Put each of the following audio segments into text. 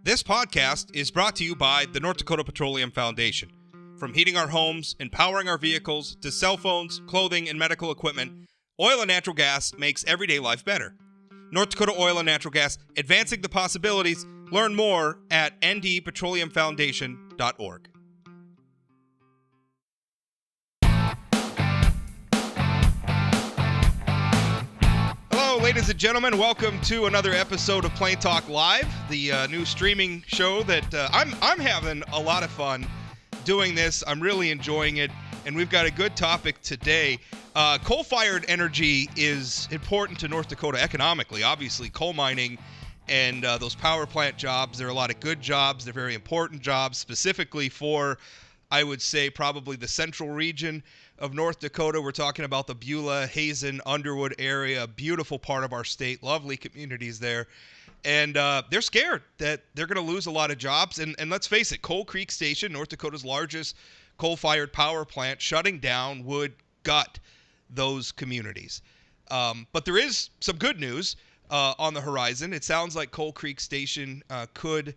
This podcast is brought to you by the North Dakota Petroleum Foundation. From heating our homes and powering our vehicles to cell phones, clothing, and medical equipment, oil and natural gas makes everyday life better. North Dakota Oil and Natural Gas, advancing the possibilities. Learn more at ndpetroleumfoundation.org. Ladies and gentlemen, welcome to another episode of Plain Talk Live, the new streaming show that I'm having a lot of fun doing this. I'm really enjoying it, and we've got a good topic today. Coal-fired energy is important to North Dakota economically. Obviously, coal mining and those power plant jobs, there are a lot of good jobs. They're very important jobs, specifically for, I would say, probably the central region of North Dakota. We're talking about the Beulah, Hazen, Underwood area, beautiful part of our state, lovely communities there. And they're scared that they're going to lose a lot of jobs. And let's face it, Coal Creek Station, North Dakota's largest coal-fired power plant, shutting down would gut those communities. But there is some good news on the horizon. It sounds like Coal Creek Station could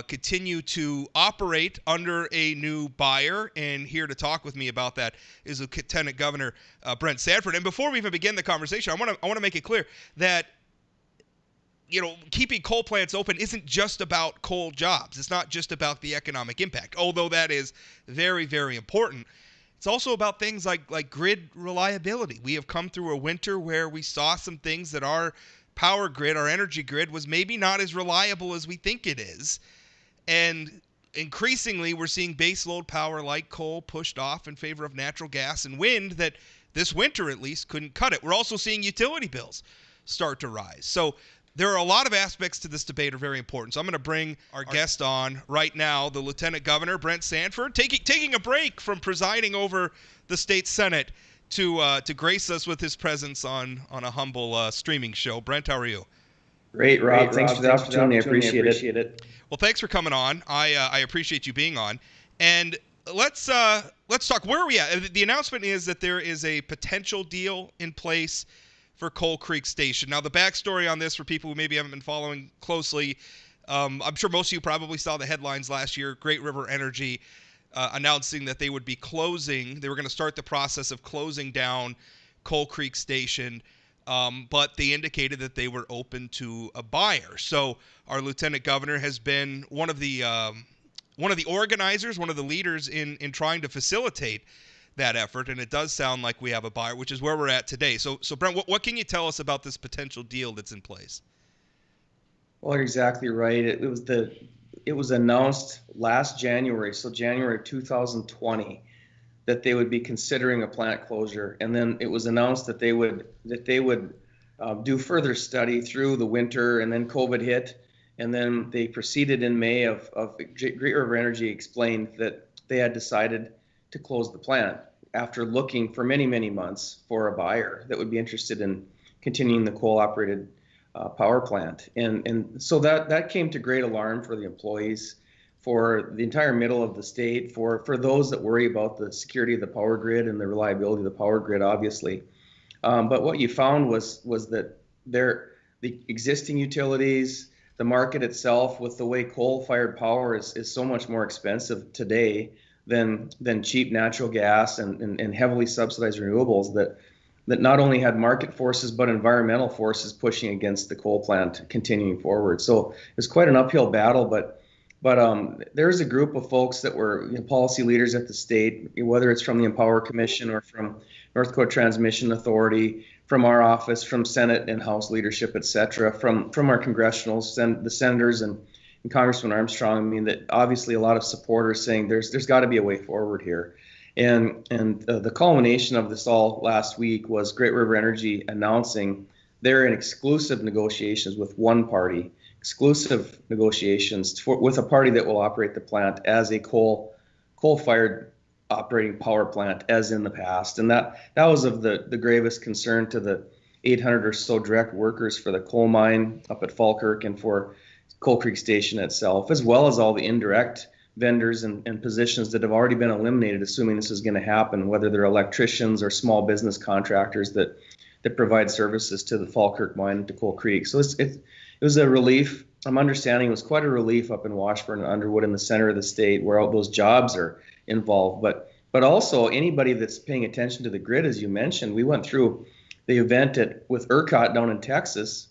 continue to operate under a new buyer, and here to talk with me about that is Lieutenant Governor Brent Sanford. And before we even begin the conversation, I want to make it clear that keeping coal plants open isn't just about coal jobs. It's not just about the economic impact, although that is very, very important. It's also about things like grid reliability. We have come through a winter where we saw some things that our power grid, our energy grid, was maybe not as reliable as we think it is. And increasingly, we're seeing base load power like coal pushed off in favor of natural gas and wind that this winter at least couldn't cut it. We're also seeing utility bills start to rise. So there are a lot of aspects to this debate that are very important. So I'm going to bring our guest on right now, the Lieutenant Governor, Brent Sanford, taking a break from presiding over the state Senate to grace us with his presence on a humble streaming show. Brent, how are you? Great, Rob. Thanks for the opportunity. I appreciate it. Well, thanks for coming on. I appreciate you being on. And let's talk. Where are we at? The announcement is that there is a potential deal in place for Coal Creek Station. Now, the backstory on this for people who maybe haven't been following closely, I'm sure most of you probably saw the headlines last year. Great River Energy announcing that they would be closing. They were going to start the process of closing down Coal Creek Station, but they indicated that they were open to a buyer. So our Lieutenant Governor has been one of the organizers, one of the leaders in trying to facilitate that effort, and it does sound like we have a buyer, which is where we're at today. So Brent, what can you tell us about this potential deal that's in place? Well, you're exactly right. It was announced last January, so January of 2020, that they would be considering a plant closure, and then it was announced that they would do further study through the winter, and then COVID hit, and then they proceeded in May of Great River Energy explained that they had decided to close the plant after looking for many, many months for a buyer that would be interested in continuing the coal-operated power plant. And so that came to great alarm for the employees, for the entire middle of the state, for those that worry about the security of the power grid and the reliability of the power grid, obviously. But what you found was that the existing utilities, the market itself, with the way coal-fired power is so much more expensive today than cheap natural gas and heavily subsidized renewables, that not only had market forces but environmental forces pushing against the coal plant continuing forward. So it's quite an uphill battle, but there's a group of folks that were policy leaders at the state, whether it's from the Empower Commission or from North Dakota Transmission Authority, from our office, from Senate and House leadership, et cetera, from our congressionals, the senators and Congressman Armstrong. I mean, that obviously a lot of supporters saying there's got to be a way forward here. And the culmination of this all last week was Great River Energy announcing they're in exclusive negotiations with one party, exclusive negotiations with a party that will operate the plant as a coal-fired operating power plant as in the past. And that was of the gravest concern to the 800 or so direct workers for the coal mine up at Falkirk and for Coal Creek Station itself, as well as all the indirect vendors and positions that have already been eliminated, assuming this is going to happen, whether they're electricians or small business contractors that provide services to the Falkirk mine and to Coal Creek. So it was a relief. I'm understanding it was quite a relief up in Washburn and Underwood in the center of the state where all those jobs are involved. But also anybody that's paying attention to the grid, as you mentioned, we went through the event with ERCOT down in Texas,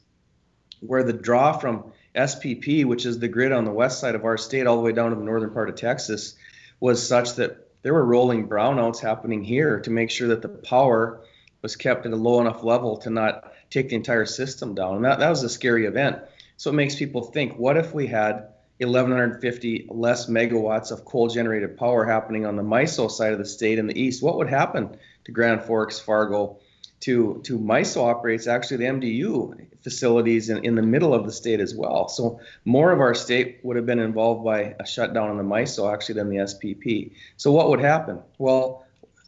where the draw from SPP, which is the grid on the west side of our state, all the way down to the northern part of Texas, was such that there were rolling brownouts happening here to make sure that the power was kept at a low enough level to not take the entire system down. And that was a scary event. So it makes people think, what if we had 1,150 less megawatts of coal generated power happening on the MISO side of the state in the east? What would happen to Grand Forks, Fargo, to MISO operates actually the MDU facilities in the middle of the state as well. So more of our state would have been involved by a shutdown on the MISO actually than the SPP. So what would happen? Well,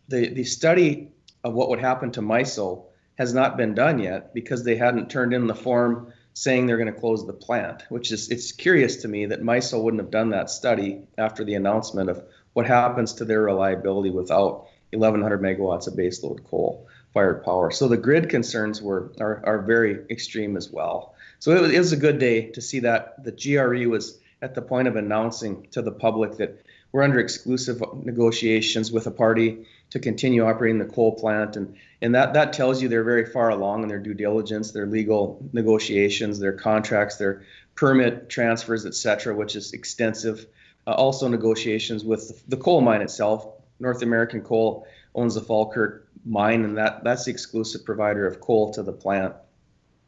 the study of what would happen to MISO has not been done yet because they hadn't turned in the form saying they're going to close the plant, which is, it's curious to me that MISO wouldn't have done that study after the announcement of what happens to their reliability without 1,100 megawatts of baseload coal fired power. So the grid concerns are very extreme as well. So it was a good day to see that the GRE was at the point of announcing to the public that we're under exclusive negotiations with a party to continue operating the coal plant. And that tells you they're very far along in their due diligence, their legal negotiations, their contracts, their permit transfers, et cetera, which is extensive. Also negotiations with the coal mine itself. North American Coal owns the Falkirk mine, and that's the exclusive provider of coal to the plant.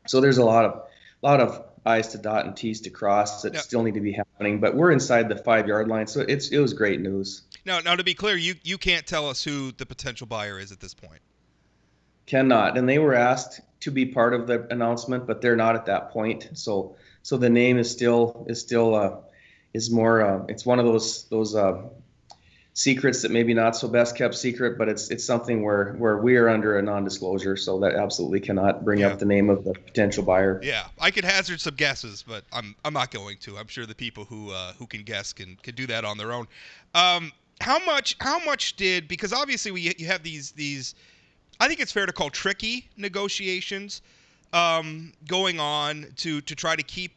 So there's a lot of I's to dot and T's to cross that still need to be happening, but we're inside the 5-yard line, so it was great news. Now to be clear, you can't tell us who the potential buyer is at this point. Cannot, and they were asked to be part of the announcement, but they're not at that point. So the name is still more. It's one of those secrets that maybe not so best kept secret, but it's something where we are under a non-disclosure, so that absolutely cannot bring up the name of the potential buyer. Yeah, I could hazard some guesses, but I'm not going to. I'm sure the people who can guess can do that on their own. How much did, because obviously you have these I think it's fair to call tricky negotiations going on to try to keep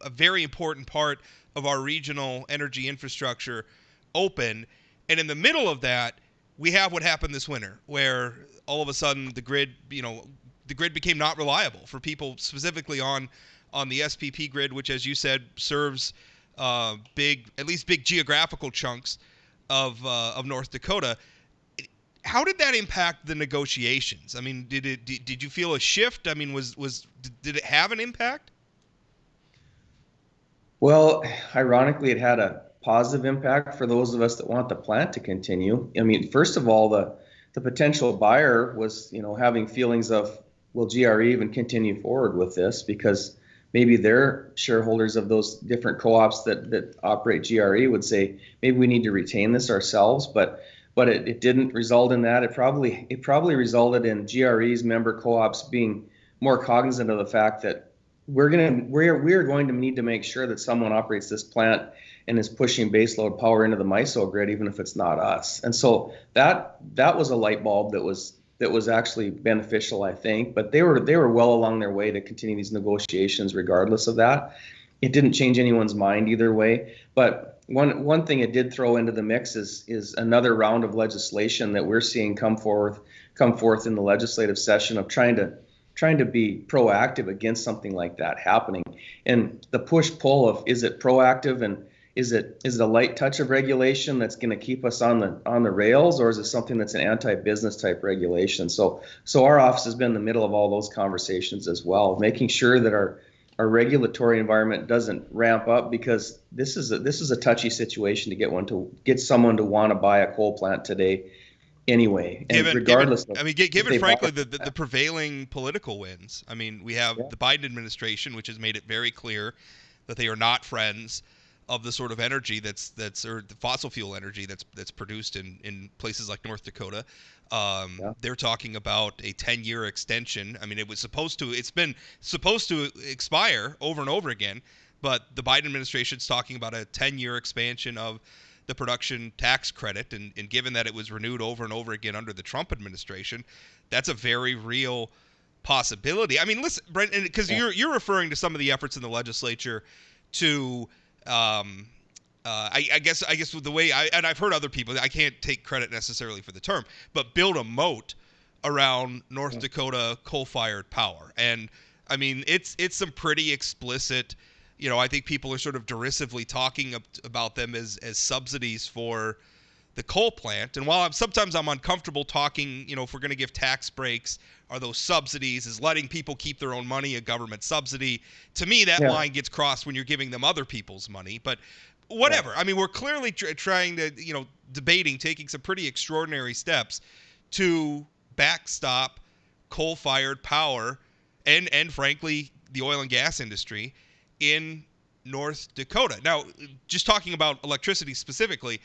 a very important part of our regional energy infrastructure open. And in the middle of that, we have what happened this winter, where all of a sudden the grid became not reliable for people, specifically on the SPP grid, which, as you said, serves big geographical chunks of North Dakota. How did that impact the negotiations? I mean, did you feel a shift? I mean, did it have an impact? Well, ironically, it had a positive impact for those of us that want the plant to continue. I mean, first of all, the potential buyer was, having feelings of, will GRE even continue forward with this? Because maybe their shareholders of those different co-ops that operate GRE would say, maybe we need to retain this ourselves, but it didn't result in that. It probably resulted in GRE's member co-ops being more cognizant of the fact that we're going to need to make sure that someone operates this plant and is pushing baseload power into the MISO grid, even if it's not us. And so that was a light bulb that was actually beneficial, I think. But they were well along their way to continue these negotiations regardless of that. It didn't change anyone's mind either way. But one thing it did throw into the mix is another round of legislation that we're seeing come forth in the legislative session of trying to be proactive against something like that happening. And the push-pull of, is it proactive, and is it a light touch of regulation that's going to keep us on the rails, or is it something that's an anti-business type regulation? So our office has been in the middle of all those conversations as well, making sure that our regulatory environment doesn't ramp up, because this is a touchy situation to get someone to want to buy a coal plant today anyway. And given frankly the prevailing political winds. I mean, we have the Biden administration, which has made it very clear that they are not friends of the sort of energy or the fossil fuel energy that's produced in places like North Dakota. They're talking about a 10-year extension. I mean, it's been supposed to expire over and over again, but the Biden administration is talking about a 10-year expansion of the production tax credit, and given that it was renewed over and over again under the Trump administration, that's a very real possibility. I mean, listen, Brent, because Yeah. you're referring to some of the efforts in the legislature to, I guess the way and I've heard other people. I can't take credit necessarily for the term, but build a moat around North Yeah. Dakota coal-fired power. And I mean, it's some pretty explicit. I think people are sort of derisively talking about them as subsidies for the coal plant. And while sometimes I'm uncomfortable talking, if we're going to give tax breaks, are those subsidies? Is letting people keep their own money a government subsidy? To me, that Yeah. line gets crossed when you're giving them other people's money. But Yeah. whatever. I mean, we're clearly trying to, debating, taking some pretty extraordinary steps to backstop coal-fired power and frankly the oil and gas industry in North Dakota. Now, just talking about electricity specifically,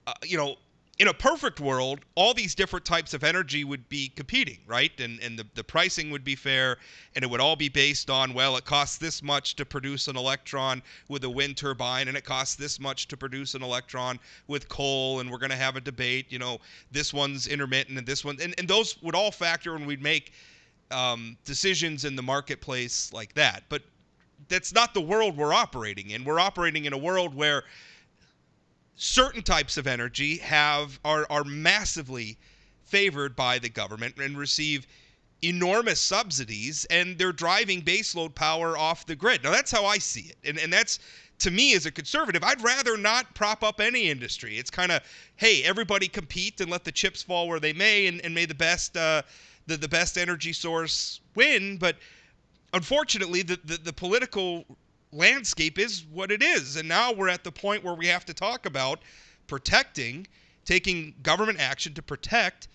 uh, you know, in a perfect world, all these different types of energy would be competing, right? And the pricing would be fair, and it would all be based on, well, it costs this much to produce an electron with a wind turbine, and it costs this much to produce an electron with coal, and we're going to have a debate, this one's intermittent and this one, and those would all factor, and we'd make decisions in the marketplace like that. But that's not the world we're operating in. We're operating in a world where certain types of energy are massively favored by the government and receive enormous subsidies, and they're driving baseload power off the grid. Now that's how I see it, and that's, to me as a conservative, I'd rather not prop up any industry. It's kind of, hey, everybody compete and let the chips fall where they may, and may the best the best energy source win. But unfortunately, the political landscape is what it is, and now we're at the point where we have to talk about taking government action to protect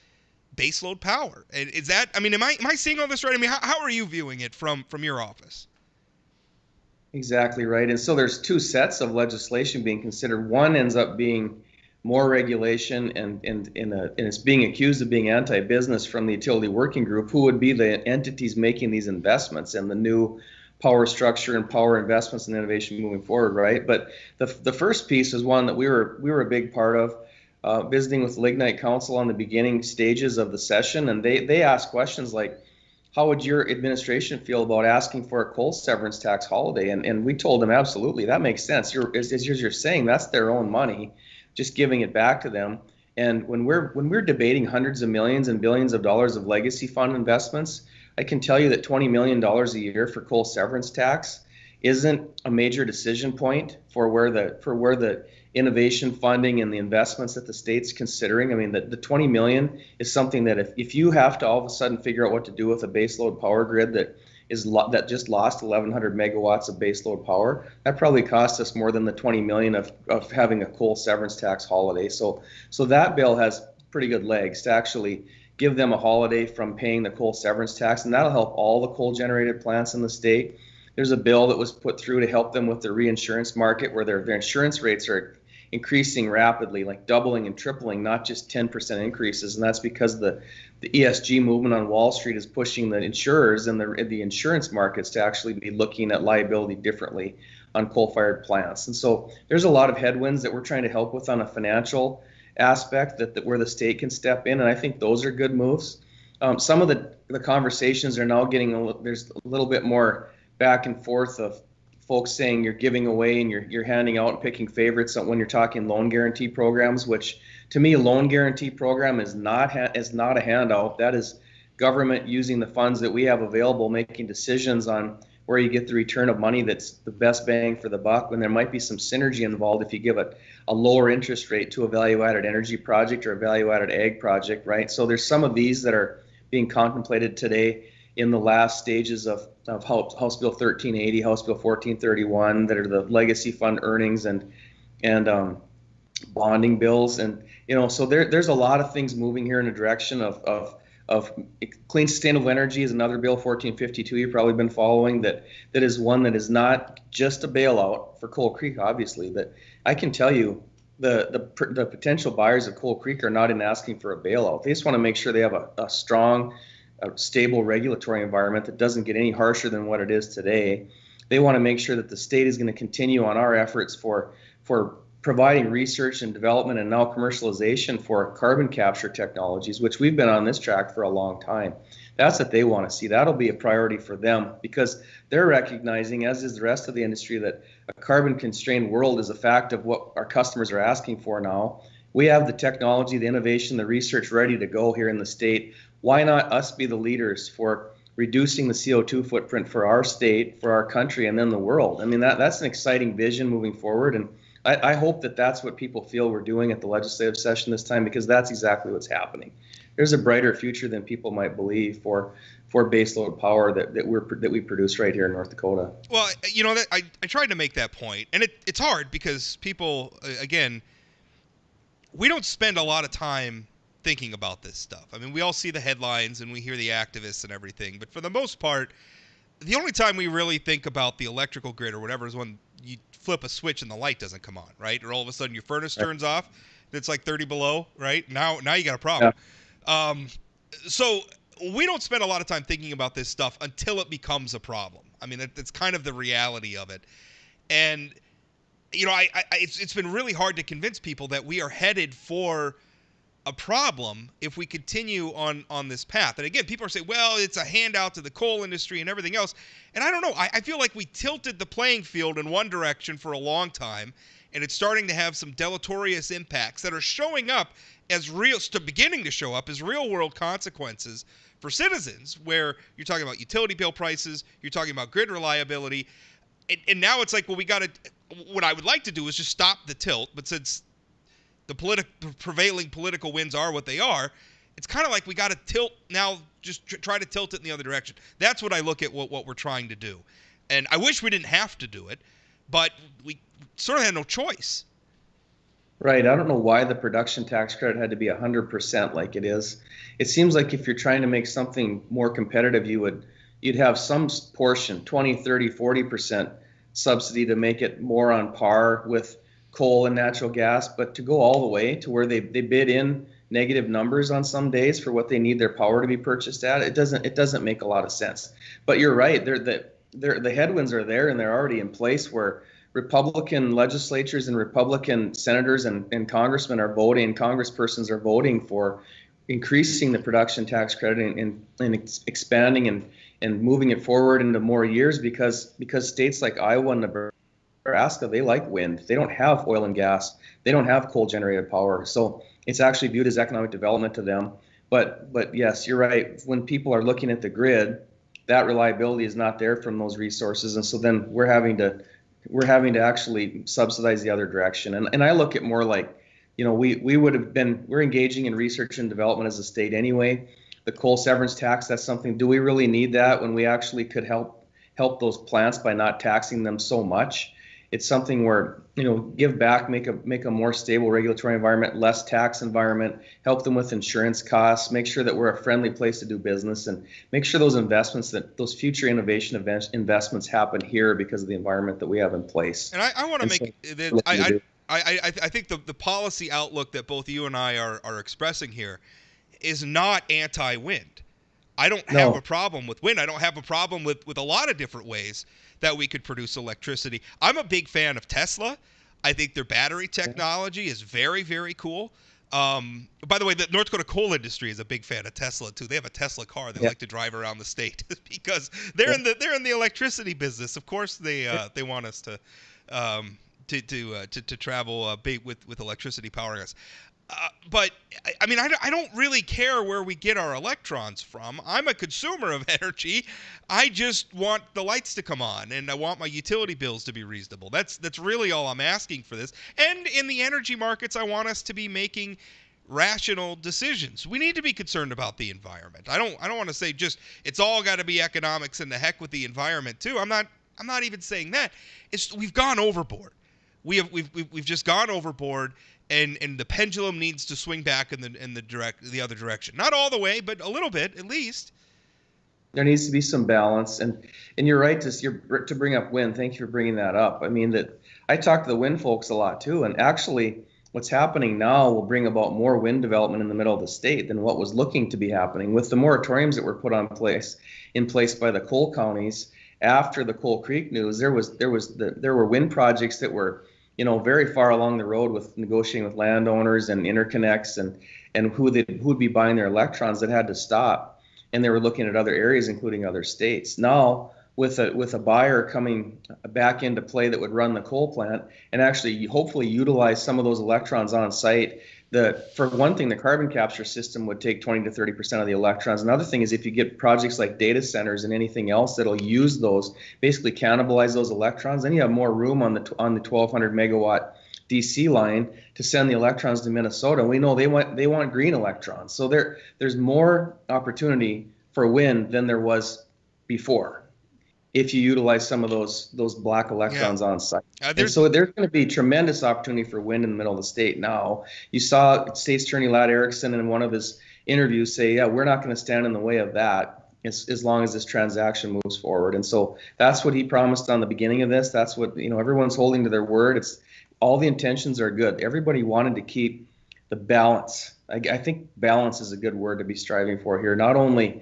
baseload power. And is that? I mean, am I seeing all this right? I mean, how are you viewing it from your office? Exactly right. And so there's two sets of legislation being considered. One ends up being more regulation, and it's being accused of being anti-business from the utility working group, who would be the entities making these investments and the new power structure and power investments and innovation moving forward, right? But the first piece is one that we were a big part of, visiting with Lignite Council on the beginning stages of the session, and they asked questions like, how would your administration feel about asking for a coal severance tax holiday? And we told them, absolutely, that makes sense. As you're saying, that's their own money, just giving it back to them. And when we're debating hundreds of millions and billions of dollars of legacy fund investments, I can tell you that $20 million a year for coal severance tax isn't a major decision point for where the innovation funding and the investments that the state's considering. I mean, the 20 million is something that if you have to all of a sudden figure out what to do with a baseload power grid that just lost 1,100 megawatts of baseload power, that probably cost us more than the 20 million of having a coal severance tax holiday. So that bill has pretty good legs to actually give them a holiday from paying the coal severance tax, and that'll help all the coal generated plants in the state. There's a bill that was put through to help them with the reinsurance market, where their insurance rates are increasing rapidly, like doubling and tripling, not just 10% increases. And that's because the ESG movement on Wall Street is pushing the insurers and the insurance markets to actually be looking at liability differently on coal-fired plants. And so there's a lot of headwinds that we're trying to help with on a financial aspect that where the state can step in, and I think those are good moves. Some of the conversations are now getting there's a little bit more back and forth of folks saying you're giving away and you're handing out and picking favorites when you're talking loan guarantee programs, which to me, a loan guarantee program is not a handout. That is government using the funds that we have available, making decisions on where you get the return of money that's the best bang for the buck, when there might be some synergy involved if you give a lower interest rate to a value-added energy project or a value-added ag project, right? So there's some of these that are being contemplated today in the last stages of House Bill 1380, House Bill 1431, that are the legacy fund earnings and bonding bills. And so there's a lot of things moving here in the direction of clean sustainable energy. Is another bill, 1452, you've probably been following, that is one that is not just a bailout for Coal Creek, obviously. But I can tell you the potential buyers of Coal Creek are not in asking for a bailout. They just want to make sure they have a strong, stable regulatory environment that doesn't get any harsher than what it is today. They want to make sure that the state is going to continue on our efforts for providing research and development and now commercialization for carbon capture technologies, which we've been on this track for a long time. That's what they want to see. That'll be a priority for them because they're recognizing, as is the rest of the industry, that a carbon-constrained world is a fact of what our customers are asking for now. We have the technology, the innovation, the research ready to go here in the state. Why not us be the leaders for reducing the CO2 footprint for our state, for our country, and then the world? I mean, that's an exciting vision moving forward, and I hope that that's what people feel we're doing at the legislative session this time, because that's exactly what's happening. There's a brighter future than people might believe for baseload power that we produce right here in North Dakota. Well, that I tried to make that point, and it's hard because people, again, we don't spend a lot of time thinking about this stuff. I mean, we all see the headlines and we hear the activists and everything, but for the most part, the only time we really think about the electrical grid or whatever is when you flip a switch and the light doesn't come on, right? Or all of a sudden your furnace turns off. It's like 30 below, right? Now you got a problem. Yeah. So we don't spend a lot of time thinking about this stuff until it becomes a problem. I mean, it's kind of the reality of it. And, it's been really hard to convince people that we are headed for a problem if we continue on this path. And again, people are saying, well, it's a handout to the coal industry and everything else. And I don't know. I feel like we tilted the playing field in one direction for a long time, and it's starting to have some deleterious impacts that are showing up as beginning to show up as real-world consequences for citizens, where you're talking about utility bill prices, you're talking about grid reliability, and now it's like, well, what I would like to do is just stop the tilt, but since the prevailing political winds are what they are, it's kind of like we got to tilt now, just try to tilt it in the other direction. That's what I look at what we're trying to do. And I wish we didn't have to do it, but we sort of had no choice. Right. I don't know why the production tax credit had to be 100% like it is. It seems like if you're trying to make something more competitive, you'd have some portion, 20, 30, 40% subsidy to make it more on par with coal and natural gas, but to go all the way to where they bid in negative numbers on some days for what they need their power to be purchased at, it doesn't make a lot of sense. But you're right, the headwinds are there, and they're already in place, where Republican legislatures and Republican senators and congressmen are voting, and congresspersons are voting for increasing the production tax credit and expanding and moving it forward into more years, because states like Iowa and Nebraska, they like wind. They don't have oil and gas. They don't have coal generated power. So it's actually viewed as economic development to them. But yes, you're right. When people are looking at the grid, that reliability is not there from those resources. And so then we're having to actually subsidize the other direction. And I look at more like, we're engaging in research and development as a state anyway. The coal severance tax, that's something, do we really need that when we actually could help those plants by not taxing them so much? It's something where, give back, make a more stable regulatory environment, less tax environment, help them with insurance costs, make sure that we're a friendly place to do business, and make sure those future innovation investments happen here because of the environment that we have in place. And I want to make I think the policy outlook that both you and I are expressing here is not anti-wind. I don't have a problem with wind. I don't have a problem with a lot of different ways that we could produce electricity. I'm a big fan of Tesla. I think their battery technology is very, very cool. By the way, the North Dakota coal industry is a big fan of Tesla too. They have a Tesla car they like to drive around the state because they're in the electricity business. Of course, they want us to travel big with electricity powering us. But I mean, I don't really care where we get our electrons from. I'm a consumer of energy. I just want the lights to come on, and I want my utility bills to be reasonable. That's really all I'm asking for this. And in the energy markets, I want us to be making rational decisions. We need to be concerned about the environment. I don't want to say just it's all got to be economics and the heck with the environment too. I'm not even saying that. We've gone overboard. We've just gone overboard. And the pendulum needs to swing back in the other direction. Not all the way, but a little bit at least. There needs to be some balance, and you're right to bring up wind. Thank you for bringing that up. I mean, that I talk to the wind folks a lot too, and actually, what's happening now will bring about more wind development in the middle of the state than what was looking to be happening with the moratoriums that were put in place by the coal counties after the Coal Creek news. There were wind projects that were very far along the road with negotiating with landowners and interconnects and who would be buying their electrons that had to stop, and they were looking at other areas, including other states. Now, with a buyer coming back into play that would run the coal plant and actually hopefully utilize some of those electrons on site. For one thing, the carbon capture system would take 20 to 30% of the electrons. Another thing is if you get projects like data centers and anything else that'll use those, basically cannibalize those electrons, then you have more room on the 1200 megawatt DC line to send the electrons to Minnesota. And we know they want green electrons. So there's more opportunity for wind than there was before if you utilize some of those black electrons on site. And so there's going to be tremendous opportunity for wind in the middle of the state now. You saw State's Attorney Ladd Erickson in one of his interviews say, yeah, we're not going to stand in the way of that as long as this transaction moves forward. And so that's what he promised on the beginning of this. That's what, everyone's holding to their word. It's all the intentions are good. Everybody wanted to keep the balance. I think balance is a good word to be striving for here. Not only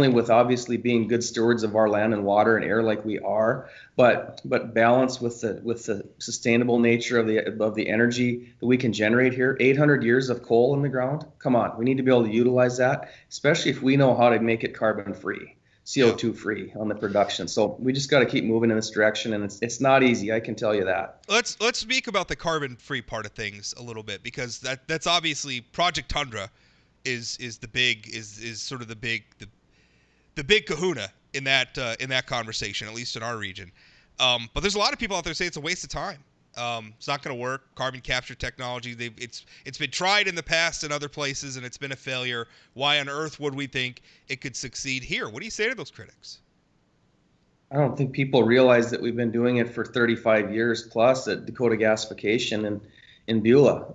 with obviously being good stewards of our land and water and air like we are, but balance with the sustainable nature of the energy that we can generate here. 800 years of coal in the ground. Come on, we need to be able to utilize that, especially if we know how to make it carbon free, CO2 free on the production. So we just got to keep moving in this direction, and it's not easy. I can tell you that. Let's speak about the carbon free part of things a little bit, because that's obviously Project Tundra is sort of the big kahuna in that conversation, at least in our region. But there's a lot of people out there say it's a waste of time. It's not going to work. Carbon capture technology, it's been tried in the past in other places, and it's been a failure. Why on earth would we think it could succeed here? What do you say to those critics? I don't think people realize that we've been doing it for 35 years plus at Dakota Gasification in Beulah.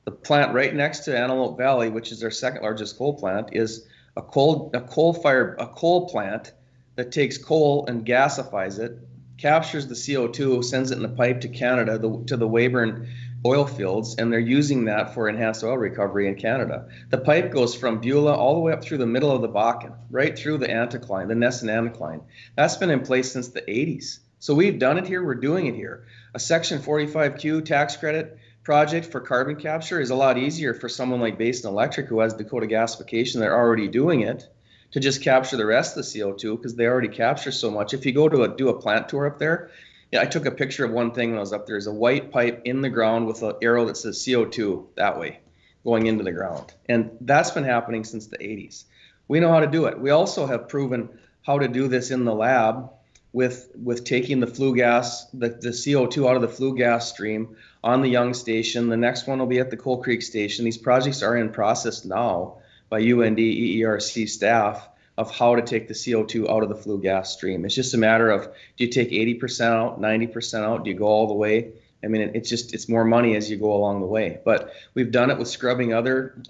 The plant right next to Antelope Valley, which is our second largest coal plant, is a coal plant that takes coal and gasifies it, captures the CO2, sends it in a pipe to Canada, to the Weyburn oil fields, and they're using that for enhanced oil recovery in Canada. The pipe goes from Beulah all the way up through the middle of the Bakken, right through the anticline, the Ness and anticline. That's been in place since the 80s. So we've done it here, we're doing it here. A Section 45Q tax credit project for carbon capture is a lot easier for someone like Basin Electric, who has Dakota Gasification. They're already doing it, to just capture the rest of the CO2 because they already capture so much. If you go to do a plant tour up there, I took a picture of one thing when I was up there. There's a white pipe in the ground with an arrow that says CO2 that way going into the ground. And that's been happening since the 80s. We know how to do it. We also have proven how to do this in the lab with taking the flue gas, the CO2 out of the flue gas stream on the Young station. The next one will be at the Coal Creek station. These projects are in process now by UND EERC staff of how to take the CO2 out of the flue gas stream. It's just a matter of, do you take 80% out, 90% out? Do you go all the way? I mean, it's more money as you go along the way. But we've done it with scrubbing other,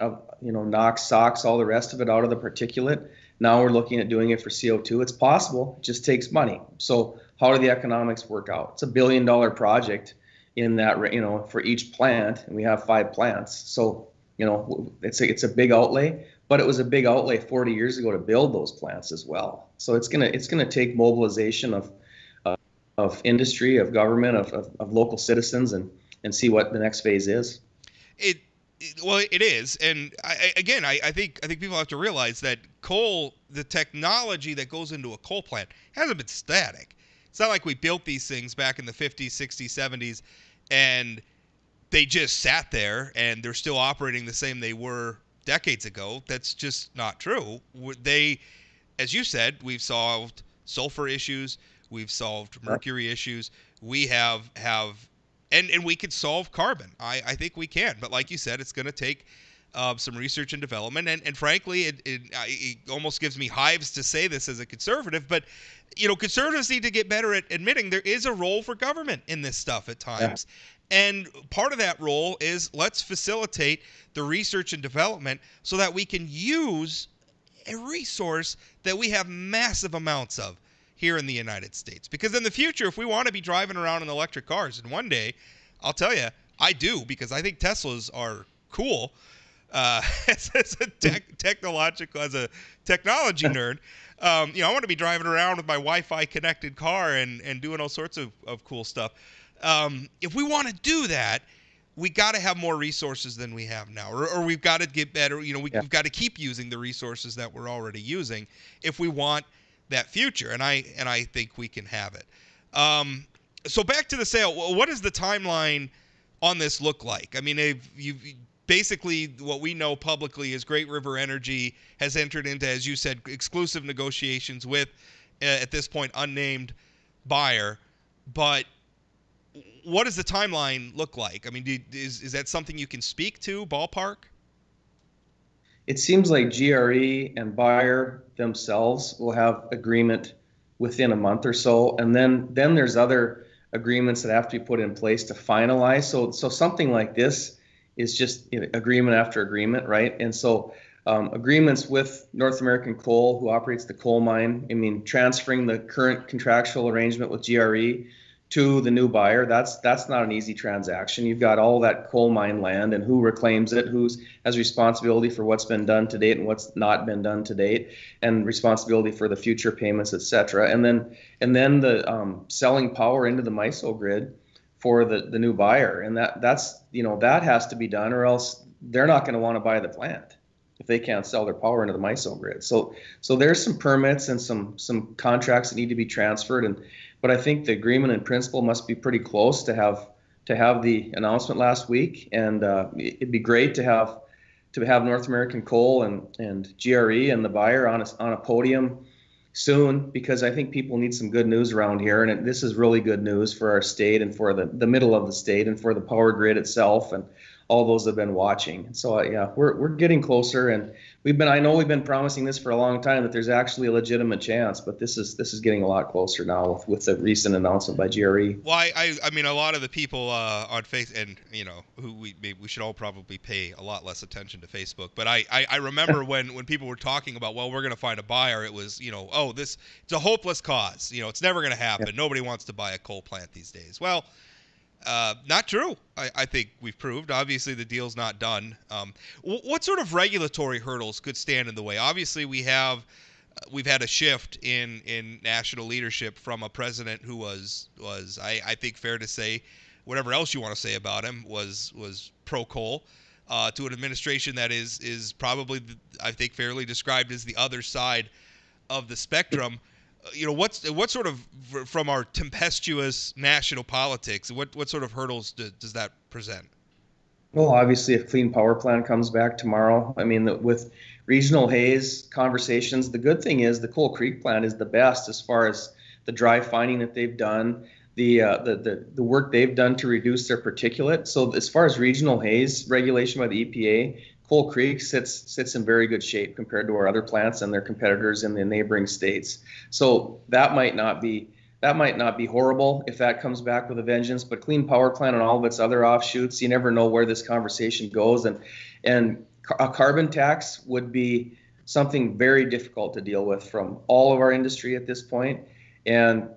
NOx, SOx, all the rest of it out of the particulate. Now we're looking at doing it for CO2. It's possible, it just takes money. So how do the economics work out? It's $1 billion project in that, for each plant, and we have 5 plants. So, it's a big outlay, but it was a big outlay 40 years ago to build those plants as well. So it's gonna take mobilization of industry, of government, of local citizens, and see what the next phase is. It is, and I think people have to realize that coal, the technology that goes into a coal plant, hasn't been static. It's not like we built these things back in the 50s, 60s, 70s, and they just sat there and they're still operating the same they were decades ago. That's just not true. As you said, we've solved sulfur issues, we've solved mercury issues, we have and we could solve carbon. I think we can, but like you said, it's going to take some research and development, and frankly, it almost gives me hives to say this as a conservative, but conservatives need to get better at admitting there is a role for government in this stuff at times. Yeah. And part of that role is, let's facilitate the research and development so that we can use a resource that we have massive amounts of here in the United States. Because in the future, if we want to be driving around in electric cars, and one day, I'll tell you, I do, because I think Teslas are cool. As a technology nerd, I want to be driving around with my Wi-Fi connected car and doing all sorts of cool stuff. If we want to do that, we got to have more resources than we have now, or we've got to get better. Yeah. We've got to keep using the resources that we're already using if we want that future. And I think we can have it. So back to the sale. What does the timeline on this look like? I mean, you've basically what we know publicly is Great River Energy has entered into, as you said, exclusive negotiations with, at this point, unnamed buyer. But what does the timeline look like? I mean, is that something you can speak to, ballpark? It seems like GRE and buyer themselves will have agreement within a month or so, and then there's other agreements that have to be put in place to finalize. So something like this is just agreement after agreement, right? And so agreements with North American Coal, who operates the coal mine. I mean, transferring the current contractual arrangement with GRE to the new buyer, that's not an easy transaction. You've got all that coal mine land and who reclaims it, who's has responsibility for what's been done to date and what's not been done to date, and responsibility for the future payments, et cetera. And then the selling power into the MISO grid for the new buyer, and that's that has to be done, or else they're not going to want to buy the plant if they can't sell their power into the MISO grid. So there's some permits and some contracts that need to be transferred, but I think the agreement in principle must be pretty close to have the announcement last week, and it'd be great to have North American Coal and GRE and the buyer on a podium soon, because I think people need some good news around here, and this is really good news for our state and for the middle of the state and for the power grid itself and all those that have been watching. So yeah, we're getting closer, and I know we've been promising this for a long time, that there's actually a legitimate chance, but this is getting a lot closer now with the recent announcement by GRE. Well, I mean, a lot of the people on Facebook, and who we should all probably pay a lot less attention to Facebook. But I remember when people were talking about, well, we're going to find a buyer. It was it's a hopeless cause. It's never going to happen. Yeah. Nobody wants to buy a coal plant these days. Well, not true. I think we've proved. Obviously, the deal's not done. What sort of regulatory hurdles could stand in the way? Obviously, we've had a shift in national leadership from a president who was I think fair to say, whatever else you want to say about him, was pro coal, to an administration that is probably, I think, fairly described as the other side of the spectrum. What sort of, from our tempestuous national politics, what sort of hurdles does that present? Well, obviously, if Clean Power Plan comes back tomorrow, I mean, with regional haze conversations, the good thing is the Coal Creek plant is the best as far as the dry finding that they've done, the work they've done to reduce their particulate. So as far as regional haze regulation by the EPA, Coal Creek sits in very good shape compared to our other plants and their competitors in the neighboring states. So that might not be horrible if that comes back with a vengeance. But Clean Power Plant and all of its other offshoots, you never know where this conversation goes. And a carbon tax would be something very difficult to deal with from all of our industry at this point. And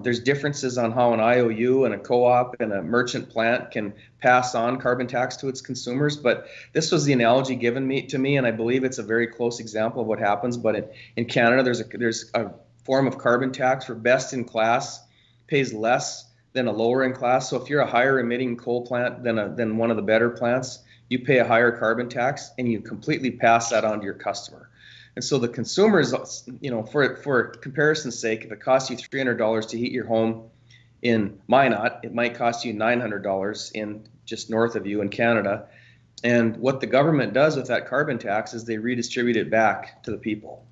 there's differences on how an IOU and a co-op and a merchant plant can pass on carbon tax to its consumers. But this was the analogy given to me, and I believe it's a very close example of what happens. But in Canada, there's a form of carbon tax for best in class pays less than a lower in class. So if you're a higher emitting coal plant than one of the better plants, you pay a higher carbon tax, and you completely pass that on to your customer. And so the consumers, for comparison's sake, if it costs you $300 to heat your home in Minot, it might cost you $900 in just north of you in Canada. And what the government does with that carbon tax is they redistribute it back to the people.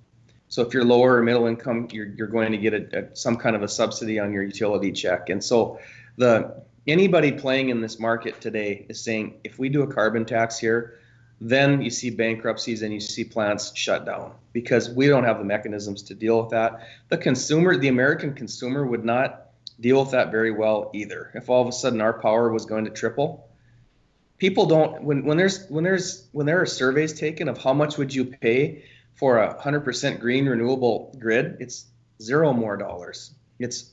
So if you're lower or middle income, you're going to get some kind of a subsidy on your utility check. And so anybody playing in this market today is saying, if we do a carbon tax here, then you see bankruptcies and you see plants shut down because we don't have the mechanisms to deal with that. The American consumer would not deal with that very well either. If all of a sudden our power was going to triple, people don't, when there are surveys taken of how much would you pay for a 100% green renewable grid, it's $0 more.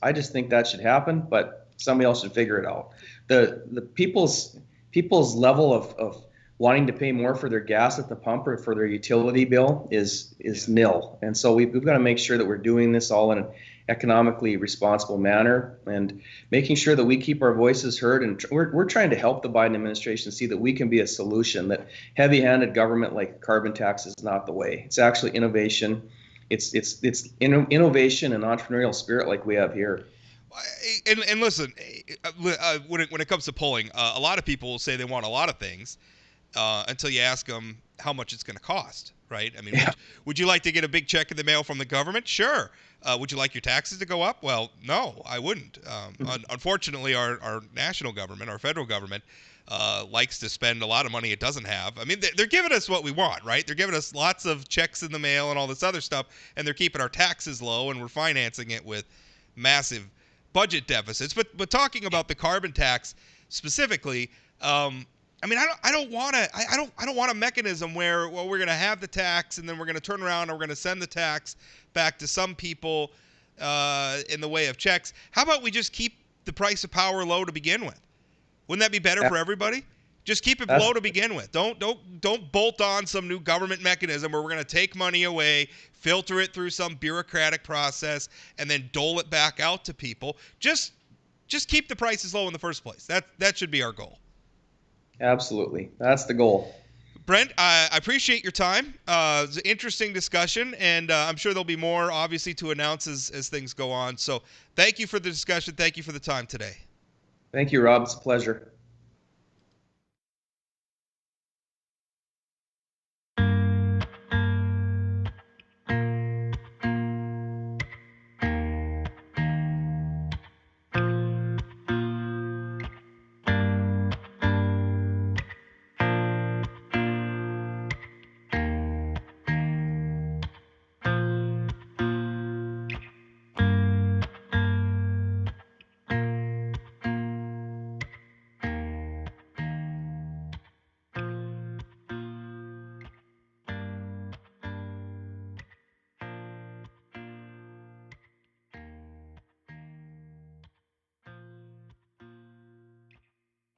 I just think that should happen, but somebody else should figure it out. The people's level of wanting to pay more for their gas at the pump or for their utility bill is nil. And so we've got to make sure that we're doing this all in economically responsible manner, and making sure that we keep our voices heard. And we're trying to help the Biden administration see that we can be a solution, that heavy-handed government like carbon tax is not the way. It's actually innovation. It's innovation and entrepreneurial spirit like we have here. And listen, when it comes to polling, a lot of people will say they want a lot of things until you ask them how much it's going to cost, right? I mean, Yeah. would you like to get a big check in the mail from the government? Sure. Would you like your taxes to go up? Well, no, I wouldn't. Unfortunately, our national government, our federal government, likes to spend a lot of money it doesn't have. I mean, they're giving us what we want, right? They're giving us lots of checks in the mail and all this other stuff, and they're keeping our taxes low, and we're financing it with massive budget deficits. But talking about the carbon tax specifically, I mean, I don't want a mechanism where, well, we're going to have the tax and then we're going to turn around and we're going to send the tax back to some people in the way of checks. How about we just keep the price of power low to begin with? Wouldn't that be better for everybody? Just keep it low to begin with. Don't bolt on some new government mechanism where we're going to take money away, filter it through some bureaucratic process, and then dole it back out to people. Just keep the prices low in the first place. That should be our goal. Absolutely. That's the goal. Brent, I appreciate your time. It's an interesting discussion, and I'm sure there'll be more, obviously, to announce as things go on. So thank you for the discussion. Thank you for the time today. Thank you, Rob. It's a pleasure.